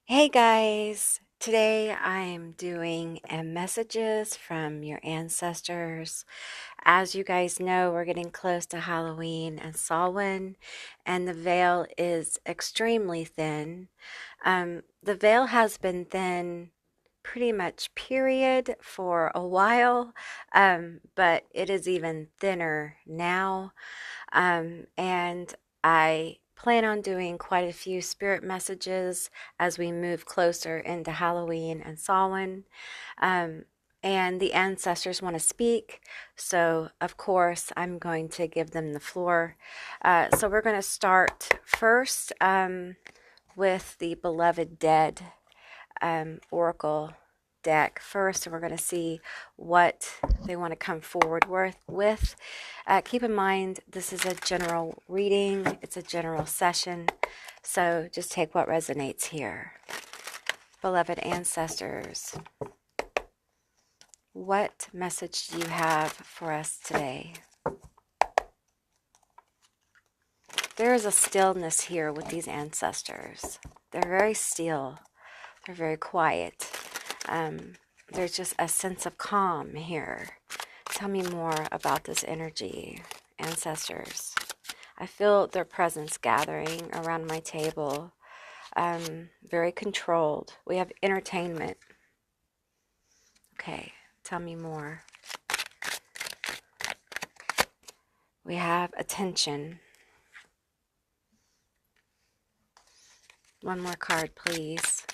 Hey guys, today I'm doing messages from your ancestors. As you guys know, we're getting close to Halloween and Samhain, and the veil is extremely thin. The veil has been thin pretty much period for a while, but it is even thinner now. And I plan on doing quite a few spirit messages as we move closer into Halloween and Samhain. Um, and the ancestors want to speak, so of course I'm going to give them the floor. So we're going to start first with the Beloved Dead Oracle deck first, and we're going to see what they want to come forward with. Keep in mind, this is a general reading, it's a general session, so just take what resonates here. Beloved ancestors, what message do you have for us today? There is a stillness here with these ancestors. They're very still, they're very quiet. There's just a sense of calm here. Tell me more about this energy, ancestors. I feel their presence gathering around my table. Very controlled. We have entertainment. Okay, tell me more. We have attention. One more card, please.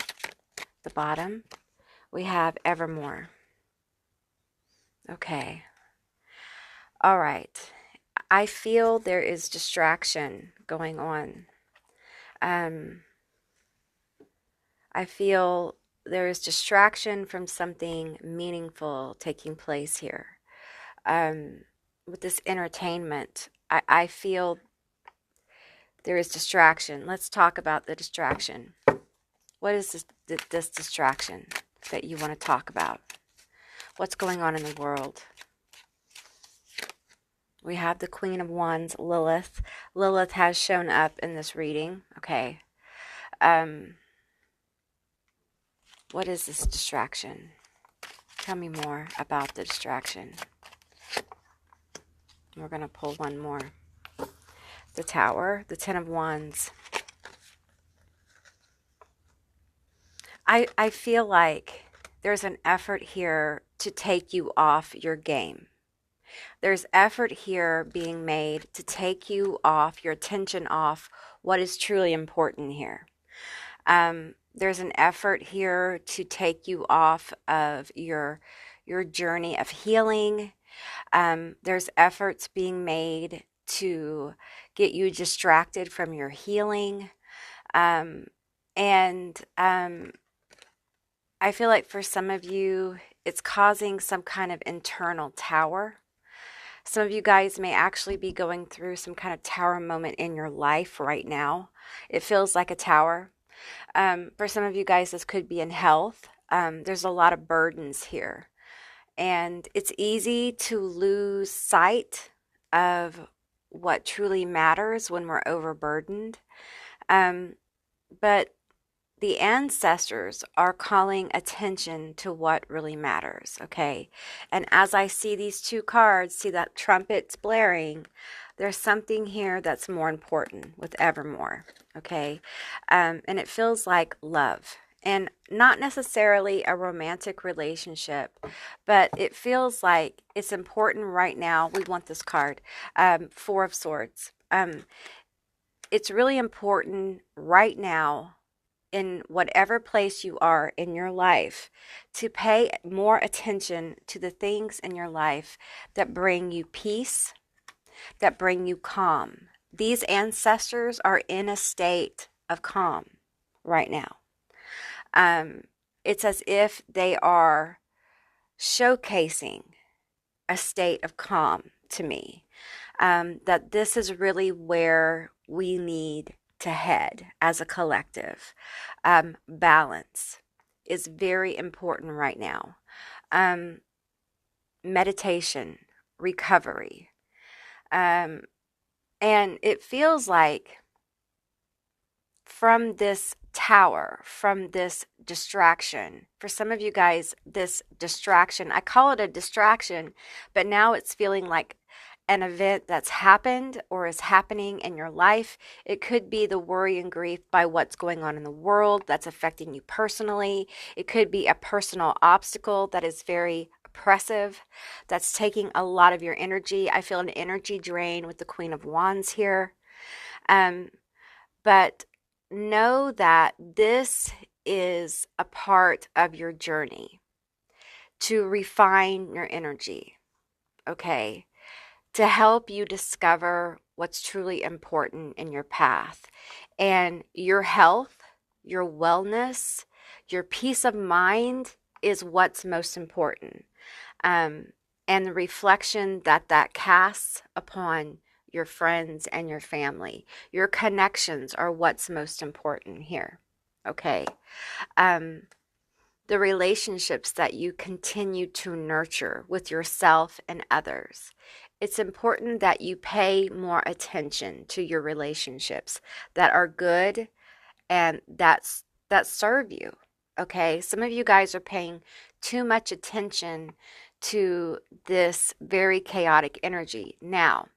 The bottom. We have evermore. Okay. All right. I feel there is distraction going on. I feel there is distraction from something meaningful taking place here. With this entertainment, I feel there is distraction. Let's talk about the distraction. What is this distraction that you want to talk about? What's going on in the world? We have the Queen of Wands, Lilith. Lilith has shown up in this reading. Okay. What is this distraction? Tell me more about the distraction. We're going to pull one more. The Tower, the Ten of Wands. I feel like there's an effort here to take you off your game. There's effort here being made to take you off, your attention off what is truly important here. There's an effort here to take you off of your journey of healing. There's efforts being made to get you distracted from your healing. I feel like for some of you, it's causing some kind of internal tower. Some of you guys may actually be going through some kind of tower moment in your life right now. It feels like a tower. For some of you guys, this could be in health. There's a lot of burdens here. And it's easy to lose sight of what truly matters when we're overburdened. But the ancestors are calling attention to what really matters, okay? And as I see these two cards, see that trumpet's blaring, there's something here that's more important with Evermore, okay? And it feels like love. And not necessarily a romantic relationship, but it feels like it's important right now. We want this card, Four of Swords. It's really important right now in whatever place you are in your life to pay more attention to the things in your life that bring you peace, that bring you calm. These ancestors are in a state of calm right now. It's as if they are showcasing a state of calm to me. That this is really where we need to head as a collective. Balance is very important right now. Meditation, recovery. And it feels like from this tower from this distraction. For some of you guys, this distraction, I call it a distraction, but now it's feeling like an event that's happened or is happening in your life. It could be the worry and grief by what's going on in the world that's affecting you personally. It could be a personal obstacle that is very oppressive, that's taking a lot of your energy. I feel an energy drain with the Queen of Wands here. But know that this is a part of your journey to refine your energy, okay? To help you discover what's truly important in your path. And your health, your wellness, your peace of mind is what's most important. And the reflection that that casts upon your friends and your family. Your connections are what's most important here, okay? The relationships that you continue to nurture with yourself and others. It's important that you pay more attention to your relationships that are good and that serve you, okay? Some of you guys are paying too much attention to this very chaotic energy. Now,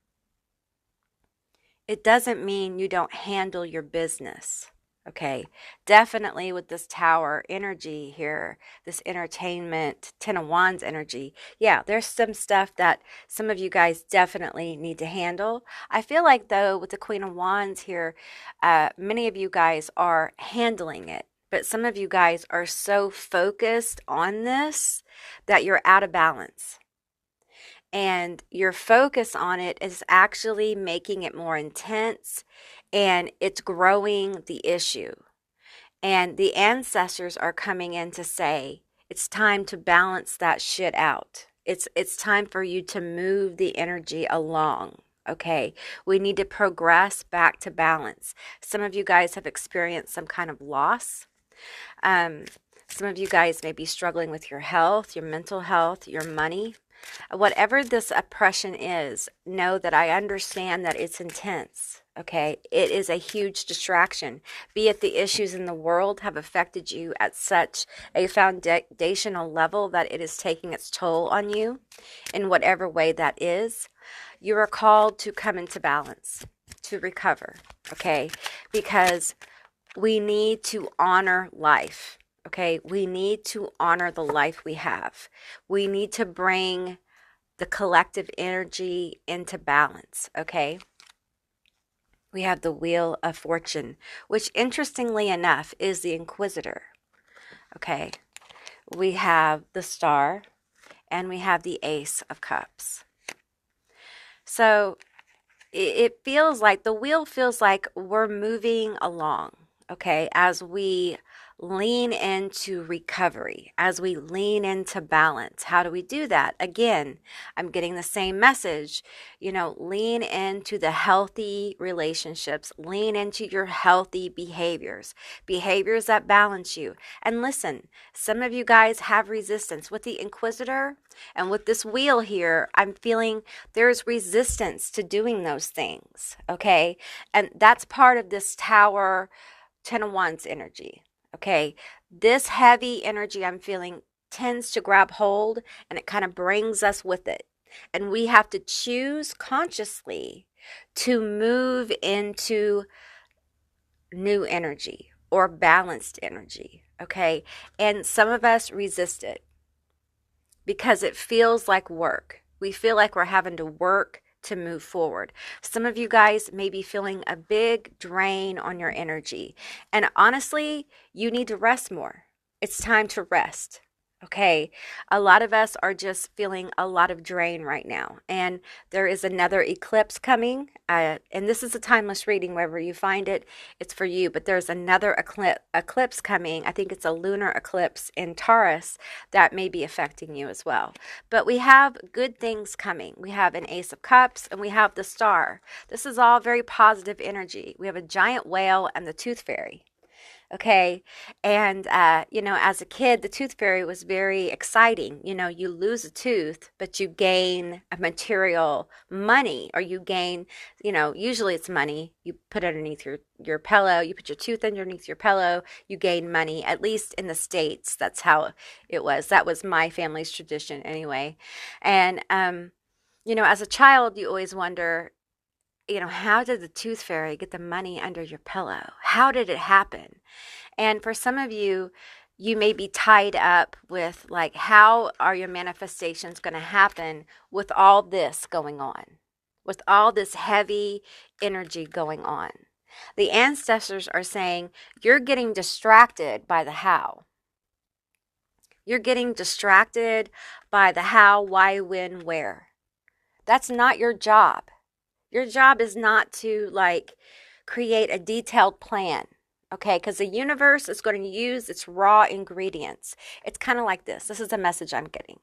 it doesn't mean you don't handle your business, okay? Definitely with this tower energy here, this entertainment, Ten of Wands energy, yeah, there's some stuff that some of you guys definitely need to handle. I feel like, though, with the Queen of Wands here, many of you guys are handling it, but some of you guys are so focused on this that you're out of balance. And your focus on it is actually making it more intense, and it's growing the issue. And the ancestors are coming in to say, it's time to balance that shit out. It's time for you to move the energy along. Okay, we need to progress back to balance. Some of you guys have experienced some kind of loss. Some of you guys may be struggling with your health, your mental health, your money. Whatever this oppression is, know that I understand that it's intense, okay? It is a huge distraction. Be it the issues in the world have affected you at such a foundational level that it is taking its toll on you in whatever way that is. You are called to come into balance, to recover, okay? Because we need to honor life. Okay, we need to honor the life we have. We need to bring the collective energy into balance, okay? We have the Wheel of Fortune, which interestingly enough is the Inquisitor, okay? We have the Star, and we have the Ace of Cups. So it feels like, the wheel feels like we're moving along, okay, as we lean into recovery, as we lean into balance. How do we do that? Again, I'm getting the same message. Lean into the healthy relationships, lean into your healthy behaviors that balance you. And listen, some of you guys have resistance with the Inquisitor and with this wheel here. I'm feeling there's resistance to doing those things, okay? And that's part of this Tower, Ten of Wands energy. Okay, this heavy energy I'm feeling tends to grab hold, and it kind of brings us with it. And we have to choose consciously to move into new energy or balanced energy. Okay, and some of us resist it because it feels like work. We feel like we're having to work to move forward. Some of you guys may be feeling a big drain on your energy. And honestly, you need to rest more. It's time to rest. Okay, a lot of us are just feeling a lot of drain right now. And there is another eclipse coming. And this is a timeless reading. Wherever you find it, it's for you. But there's another eclipse coming. I think it's a lunar eclipse in Taurus that may be affecting you as well. But we have good things coming. We have an Ace of Cups and we have the Star. This is all very positive energy. We have a giant whale and the Tooth Fairy. Okay. And, as a kid, the tooth fairy was very exciting. You lose a tooth, but you gain a material money, or you gain, usually it's money. You put it underneath your pillow, you put your tooth underneath your pillow, you gain money, at least in the States. That's how it was. That was my family's tradition anyway. And, as a child, you always wonder, how did the tooth fairy get the money under your pillow? How did it happen? And for some of you, you may be tied up with, like, how are your manifestations going to happen with all this going on, with all this heavy energy going on? The ancestors are saying you're getting distracted by the how. You're getting distracted by the how, why, when, where. That's not your job. Your job is not to, like, create a detailed plan. Okay, because the universe is going to use its raw ingredients. It's kind of like this. This is a message I'm getting.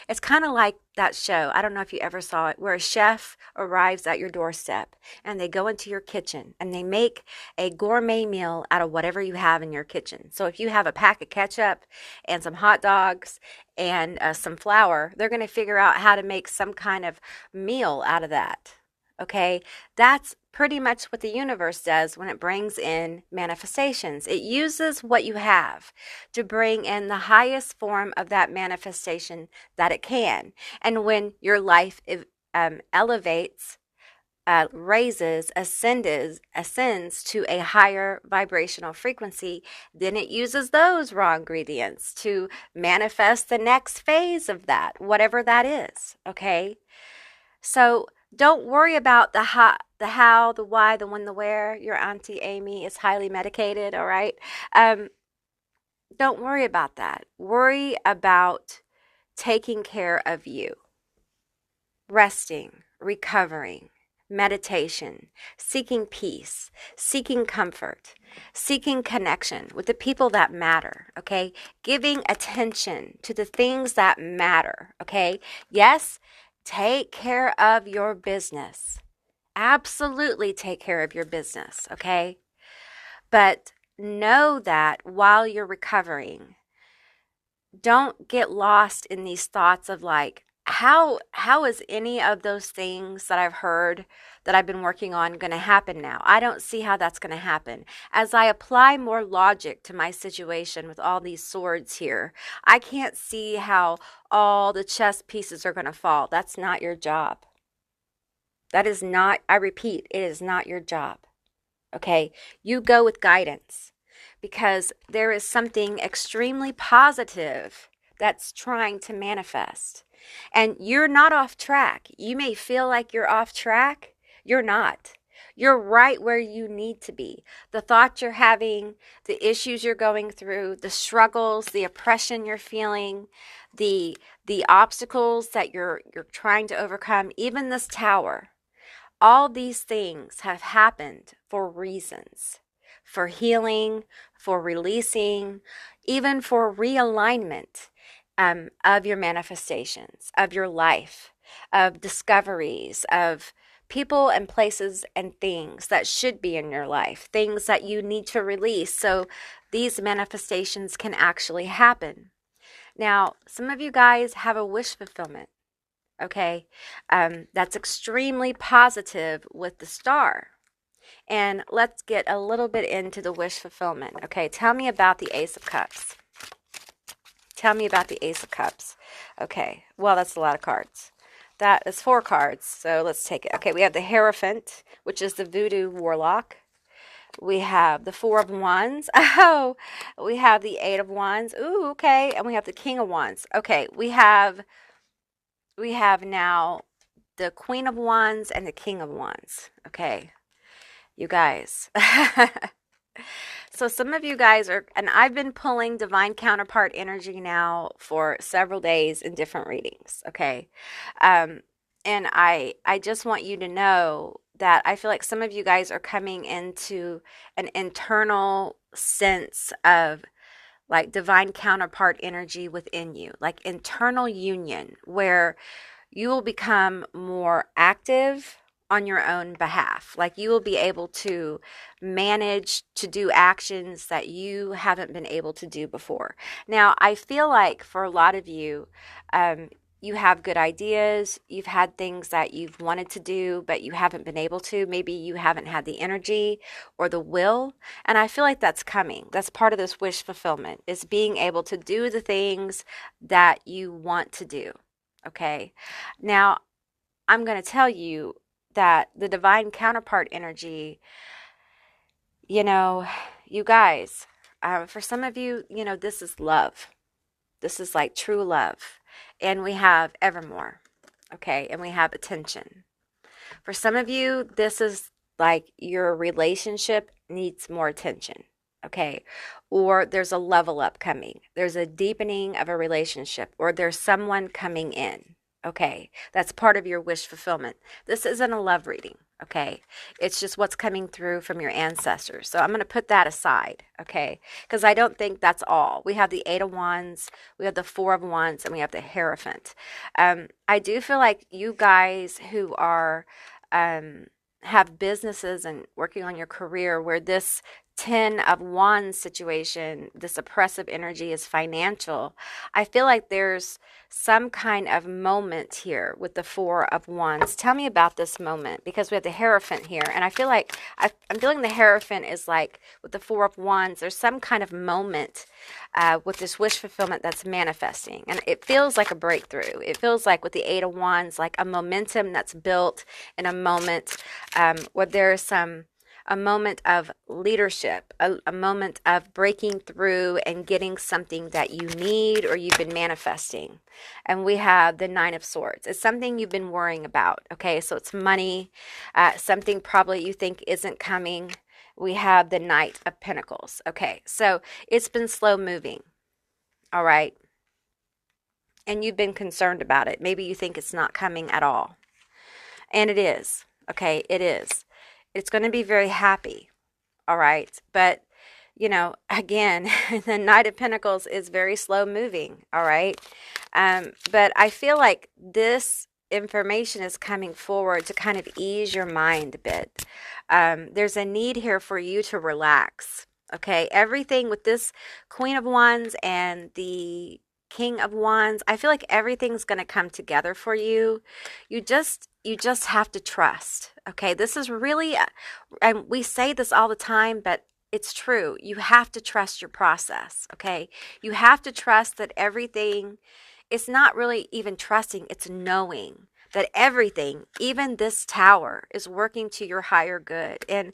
It's kind of like that show. I don't know if you ever saw it, where a chef arrives at your doorstep and they go into your kitchen and they make a gourmet meal out of whatever you have in your kitchen. So if you have a pack of ketchup and some hot dogs and some flour, they're going to figure out how to make some kind of meal out of that. Okay, that's pretty much what the universe does when it brings in manifestations. It uses what you have to bring in the highest form of that manifestation that it can. And when your life elevates, raises, ascends to a higher vibrational frequency, then it uses those raw ingredients to manifest the next phase of that, whatever that is. Okay, so don't worry about the how, the why, the when, the where. Your Auntie Amy is highly medicated, all right? Don't worry about that. Worry about taking care of you, resting, recovering, meditation, seeking peace, seeking comfort, seeking connection with the people that matter, okay? Giving attention to the things that matter, okay? Yes, take care of your business. Absolutely take care of your business, okay? But know that while you're recovering, don't get lost in these thoughts of, like, how is any of those things that I've heard that I've been working on going to happen now? I don't see how that's going to happen. As I apply more logic to my situation with all these swords here, I can't see how all the chess pieces are going to fall. That's not your job. That is not, I repeat, it is not your job. Okay? You go with guidance, because there is something extremely positive that's trying to manifest. And you're not off track. You may feel like you're off track. You're not. You're right where you need to be. The thoughts you're having, the issues you're going through, the struggles, the oppression you're feeling, the obstacles that you're trying to overcome, even this tower, all these things have happened for reasons. For healing, for releasing, even for realignment of your manifestations, of your life, of discoveries, of people and places and things that should be in your life, things that you need to release so these manifestations can actually happen. Now, some of you guys have a wish fulfillment, okay? That's extremely positive with the star. And let's get a little bit into the wish fulfillment. Okay, tell me about the Ace of Cups. Tell me about the Ace of Cups. Okay, well, that's a lot of cards. That is 4 cards, so let's take it. Okay, we have the Hierophant, which is the voodoo warlock. We have the 4 of Wands. Oh, we have the 8 of Wands. Ooh, okay, and we have the King of Wands. Okay, we have now the Queen of Wands and the King of Wands. Okay, you guys. So some of you guys are, and I've been pulling divine counterpart energy now for several days in different readings, okay? And I just want you to know that I feel like some of you guys are coming into an internal sense of, like, divine counterpart energy within you, like internal union, where you will become more active on your own behalf. Like you will be able to manage to do actions that you haven't been able to do before. Now, I feel like for a lot of you, you have good ideas. You've had things that you've wanted to do, but you haven't been able to. Maybe you haven't had the energy or the will. And I feel like that's coming. That's part of this wish fulfillment, is being able to do the things that you want to do. Okay. Now, I'm going to tell you that the divine counterpart energy, you guys, for some of you, this is love. This is like true love. And we have evermore, okay? And we have attention. For some of you, this is like your relationship needs more attention, okay? Or there's a level up coming. There's a deepening of a relationship, or there's someone coming in. Okay, that's part of your wish fulfillment. This isn't a love reading, okay? It's just what's coming through from your ancestors. So I'm going to put that aside, okay? Because I don't think that's all. We have the Eight of Wands, we have the Four of Wands, and we have the Hierophant. I do feel like you guys who are have businesses and working on your career where this Ten of Wands situation, this oppressive energy is financial. I feel like there's some kind of moment here with the Four of Wands. Tell me about this moment, because we have the Hierophant here, and I feel like I'm feeling the Hierophant is like with the Four of Wands. There's some kind of moment with this wish fulfillment that's manifesting, and it feels like a breakthrough. It feels like with the Eight of Wands, like a momentum that's built in a moment where there's a moment of leadership, a moment of breaking through and getting something that you need or you've been manifesting. And we have the Nine of Swords. It's something you've been worrying about, okay? So it's money, something probably you think isn't coming. We have the Knight of Pentacles, okay? So it's been slow moving, all right? And you've been concerned about it. Maybe you think it's not coming at all. And it is, okay? It is. It's going to be very happy, all right? But, again, the Knight of Pentacles is very slow moving, all right? But I feel like this information is coming forward to kind of ease your mind a bit. There's a need here for you to relax, okay? Everything with this Queen of Wands and the King of Wands, I feel like everything's going to come together for you. You just have to trust. Okay, this is really, and we say this all the time, but it's true. You have to trust your process. Okay, you have to trust that everything. It's not really even trusting; it's knowing that everything, even this tower, is working to your higher good. And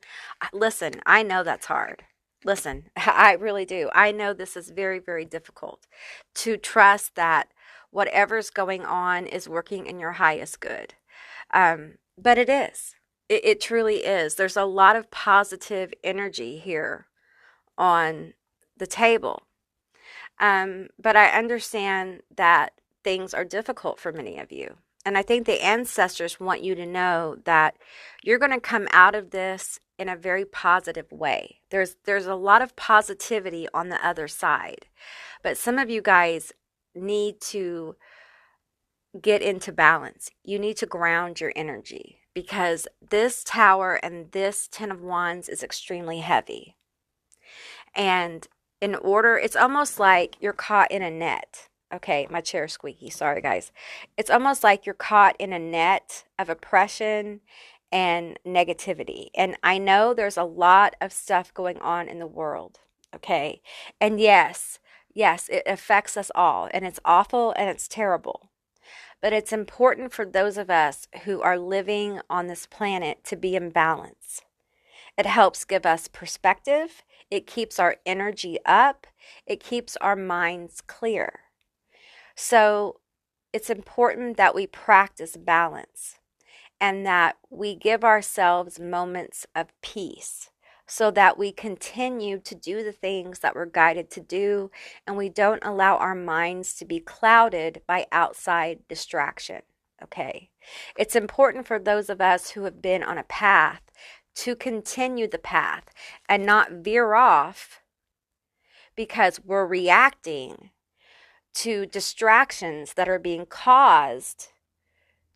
listen, I know that's hard. Listen, I really do. I know this is very, very difficult to trust that whatever's going on is working in your highest good. But it is. It truly is. There's a lot of positive energy here on the table. But I understand that things are difficult for many of you. And I think the ancestors want you to know that you're going to come out of this in a very positive way. There's a lot of positivity on the other side. But some of you guys need to get into balance. You need to ground your energy, because this tower and this Ten of Wands is extremely heavy. And it's almost like you're caught in a net. Okay, my chair's squeaky. Sorry, guys. It's almost like you're caught in a net of oppression and negativity. And I know there's a lot of stuff going on in the world. Okay. And yes, it affects us all. And it's awful and it's terrible. But it's important for those of us who are living on this planet to be in balance. It helps give us perspective. It keeps our energy up. It keeps our minds clear. So it's important that we practice balance and that we give ourselves moments of peace so that we continue to do the things that we're guided to do, and we don't allow our minds to be clouded by outside distraction, okay? It's important for those of us who have been on a path to continue the path and not veer off because we're reacting to distractions that are being caused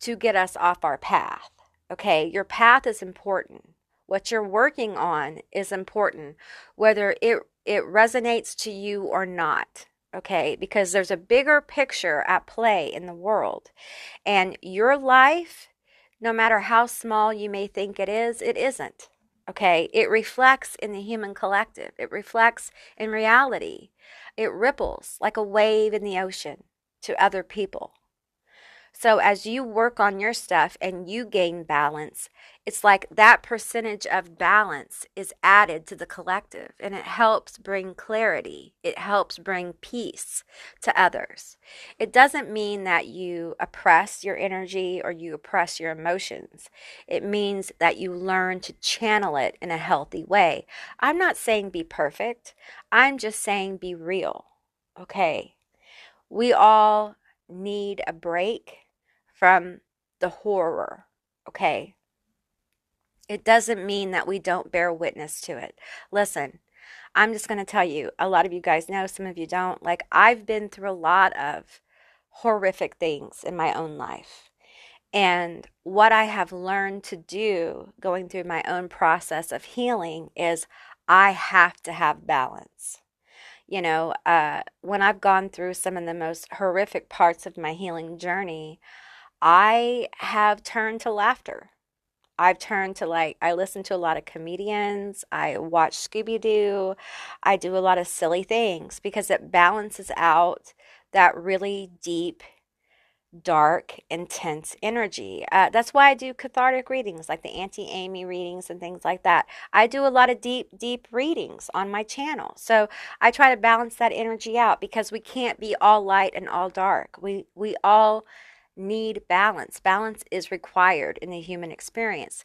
to get us off our path. Okay, your path is important. What you're working on is important, whether it resonates to you or not. Okay, because there's a bigger picture at play in the world. And your life, no matter how small you may think it isn't. Okay, it reflects in the human collective, it reflects in reality, it ripples like a wave in the ocean to other people. So as you work on your stuff and you gain balance, it's like that percentage of balance is added to the collective and it helps bring clarity. It helps bring peace to others. It doesn't mean that you oppress your energy or you oppress your emotions. It means that you learn to channel it in a healthy way. I'm not saying be perfect. I'm just saying be real. Okay. We all need a break from the horror, okay? It doesn't mean that we don't bear witness to it. Listen, I'm just going to tell you, a lot of you guys know, some of you don't. Like, I've been through a lot of horrific things in my own life. And what I have learned to do going through my own process of healing is I have to have balance. When I've gone through some of the most horrific parts of my healing journey, I have turned to laughter. I've turned to I listen to a lot of comedians. I watch Scooby Doo. I do a lot of silly things because it balances out that really deep, dark, intense energy. That's why I do cathartic readings like the Auntie Amy readings and things like that. I do a lot of deep, deep readings on my channel. So I try to balance that energy out because we can't be all light and all dark. We all need balance. Balance is required in the human experience.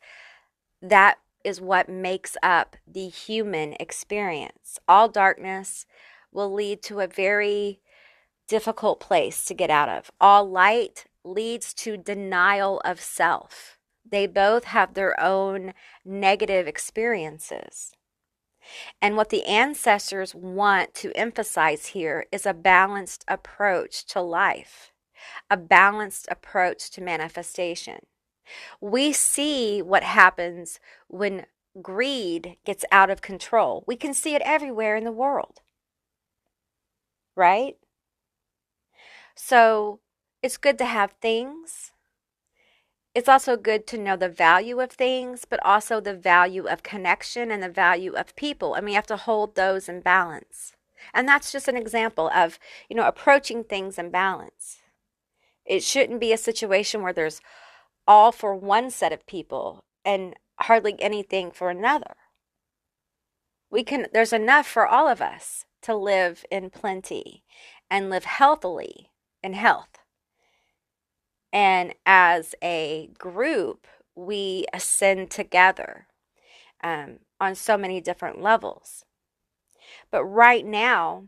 That is what makes up the human experience. All darkness will lead to a very difficult place to get out of. All light leads to denial of self. They both have their own negative experiences. And what the ancestors want to emphasize here is a balanced approach to life, a balanced approach to manifestation. We see what happens when greed gets out of control. We can see it everywhere in the world, right? So it's good to have things. It's also good to know the value of things, but also the value of connection and the value of people. And we have to hold those in balance. And that's just an example of, approaching things in balance. It shouldn't be a situation where there's all for one set of people and hardly anything for another. There's enough for all of us to live in plenty and live healthily in health. And as a group, we ascend together on so many different levels. But right now,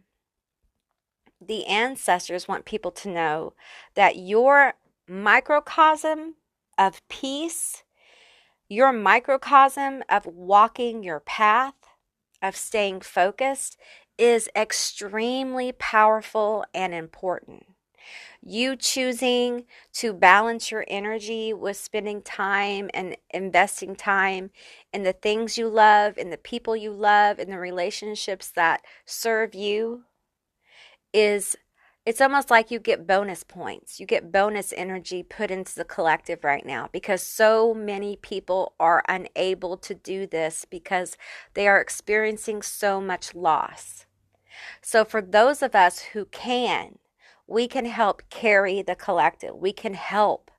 the ancestors want people to know that your microcosm of peace, your microcosm of walking your path, of staying focused, is extremely powerful and important. You choosing to balance your energy with spending time and investing time in the things you love, in the people you love, in the relationships that serve you it's almost like you get bonus points. You get bonus energy put into the collective right now because so many people are unable to do this because they are experiencing so much loss. So for those of us who can, we can help carry the collective. We can help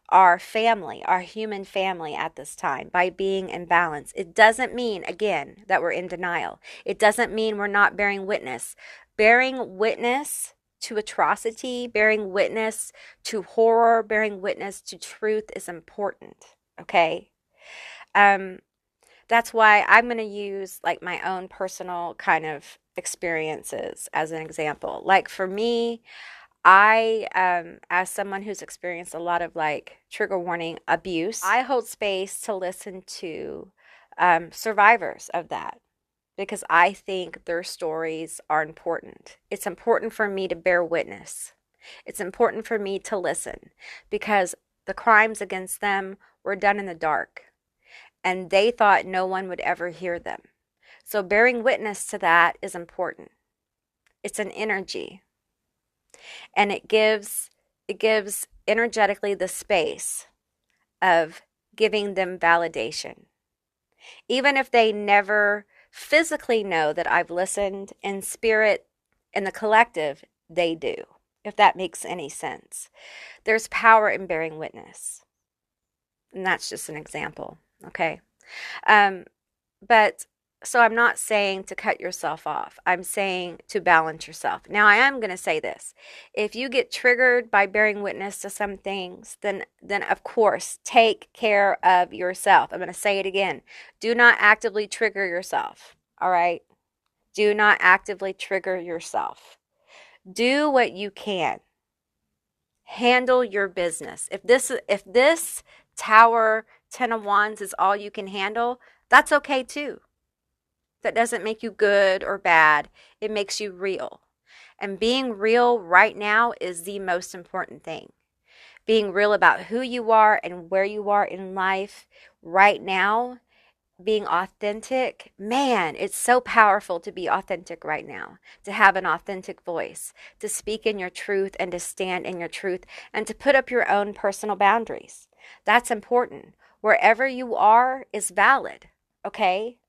our family, our human family at this time by being in balance. It doesn't mean, again, that we're in denial. It doesn't mean we're not bearing witness. Bearing witness to atrocity, bearing witness to horror, bearing witness to truth is important, okay? That's why I'm going to use my own personal kind of experiences as an example. Like for me, I, as someone who's experienced a lot of trigger warning abuse, I hold space to listen to survivors of that because I think their stories are important. It's important for me to bear witness. It's important for me to listen because the crimes against them were done in the dark, and they thought no one would ever hear them. So bearing witness to that is important. It's an energy, and it gives energetically the space of giving them validation. Even if they never physically know that I've listened, in spirit, in the collective, they do, if that makes any sense. There's power in bearing witness. And that's just an example, okay? But so I'm not saying to cut yourself off. I'm saying to balance yourself. Now, I am going to say this. If you get triggered by bearing witness to some things, then of course, take care of yourself. I'm going to say it again. Do not actively trigger yourself, all right? Do not actively trigger yourself. Do what you can. Handle your business. If this Tower 10 of Wands is all you can handle, that's okay too. That doesn't make you good or bad. It makes you real. And being real right now is the most important thing. Being real about who you are and where you are in life right now, being authentic. Man, it's so powerful to be authentic right now, to have an authentic voice, to speak in your truth and to stand in your truth and to put up your own personal boundaries. That's important. Wherever you are is valid, okay?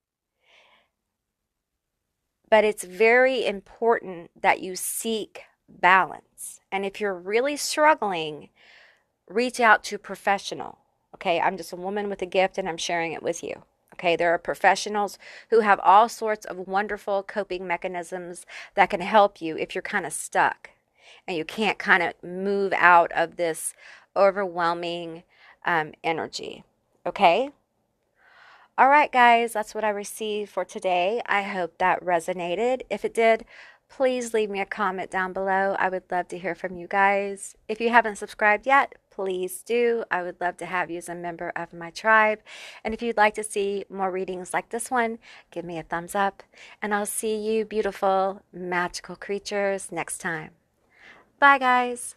But it's very important that you seek balance. And if you're really struggling, reach out to a professional. Okay, I'm just a woman with a gift and I'm sharing it with you. Okay, there are professionals who have all sorts of wonderful coping mechanisms that can help you if you're kind of stuck and you can't kind of move out of this overwhelming energy. Okay? All right, guys, that's what I received for today. I hope that resonated. If it did, please leave me a comment down below. I would love to hear from you guys. If you haven't subscribed yet, please do. I would love to have you as a member of my tribe. And if you'd like to see more readings like this one, give me a thumbs up. And I'll see you beautiful, magical creatures next time. Bye, guys.